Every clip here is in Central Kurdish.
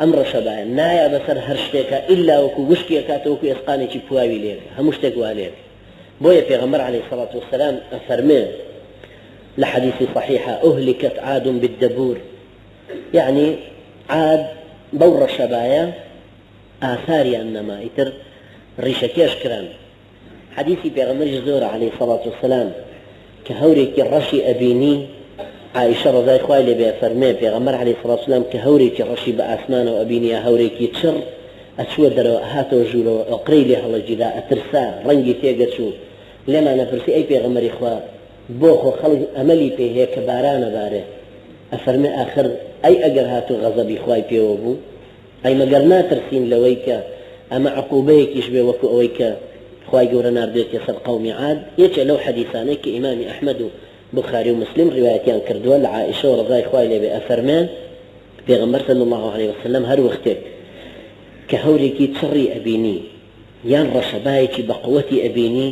ئەم ڕەشەبایە نایە بەسەر هەر شتێکە ئیلا وەکو وشکێکاتە وەکو ئێسقانێکی پواوی لێرە هەموو شتێک وا لێرە بۆیە پێغەمبەر عەلەیهی الصەلاة وەسەلام ئەفەرمێ لە حەدیثی صحیحە ئوهلكت عاد بالدبور يعني عاد بەو ڕەشەبایە ئاثاریان نەما ئیتر ڕیشەکێش کران حەدیثی پێغەمبەریش زۆرە عەلەیهی الصەلاة وەسەلام کە هەورێکی ڕەشی ئەبینی عائشة ڕەضای خوای لێ بێ فەرمێ پێغەمبەر عەلەیهی الصەلاة وەسەلام کە هەورێکی ڕەشی بە ئاسمانەوە ئەبینیە هەورێکی چڕ ئەچووە دەرەوە هاتەوە ژوورەوە ئەقرەی لێ هەڵەگیرا ئەترسا ڕەنگی تێگەچوو لێمانە پرسی ئەی پێغەمبەری خوا بۆ خۆ خەڵک ئەمەلی پێ هەیە کە بارانە بارێ ئەفەرمێ ئاخر ئەی ئەگەر هاتوو غەزەبی خوای پێوە بوو ئەی مەگەر ناترسین لەوەی کە ئەمە عقوبەیەکیش بێ وەکو ئەوەی کە خوای گەورە ناردوێتە سەر قەومی عاد یەکێ لەو حەدیثانەی کە ئیمامی ئەحمەد و بخاري ومسلم روايتيان كردوا لعائشة ورضاي خوای لێ بێ ئەفەرمێن پێغەمبەر صلی الله عليه وسلم هەر وەختێک کە هەورێکی چڕی ئەبینی یان ڕەشەبایەکی بە قووەتی ئەبینی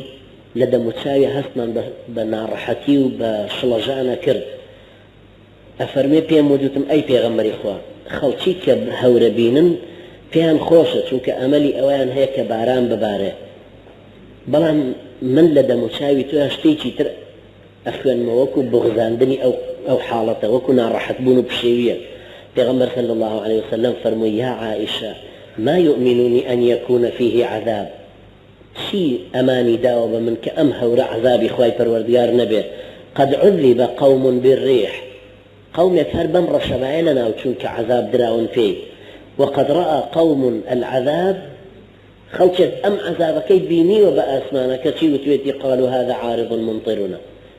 لە دەموچاوی هەستمان بە ناڕەحەتی و بە شڵەژانە کرد ئەفەرمێ پێم وجوتم ئەی پێغەمبەری خوا خەڵکی کە هەورە بینن پێیان خۆشە چونکە ئەمەلی ئەویان هەیە کە باران ببارێ بەڵام من لە دەموچاوی تۆ شتێکی تر ئەخوێنمەوە وەکو بغزاندنی ئەو حاڵەتە وەکو ناڕەحەت بوون و پشێویە پێغەمبەر صلی الله عليه وسلم فەرمووی یا عائشة ما يؤمنني أن يكون فيه عذاب چی ئەمانی داوە بە من کە ئەم هەورە عذابی خوای پەروەردگار نەبێ قد عذب قوم بالريح قومێک هەر بەم ڕەشەبایە لەناو چونکە عذاب دراون پێی وقد رأى قوم العذاب خەڵکێک ئەم عذابەکەی بینیوە بە ئاسمانەکە چی وتوێتی قالوا هذا عارض ممطرنا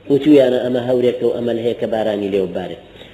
وتویانە ئەمە هەورێکە و ئەمە هەیە کە بارانی لێو بارێت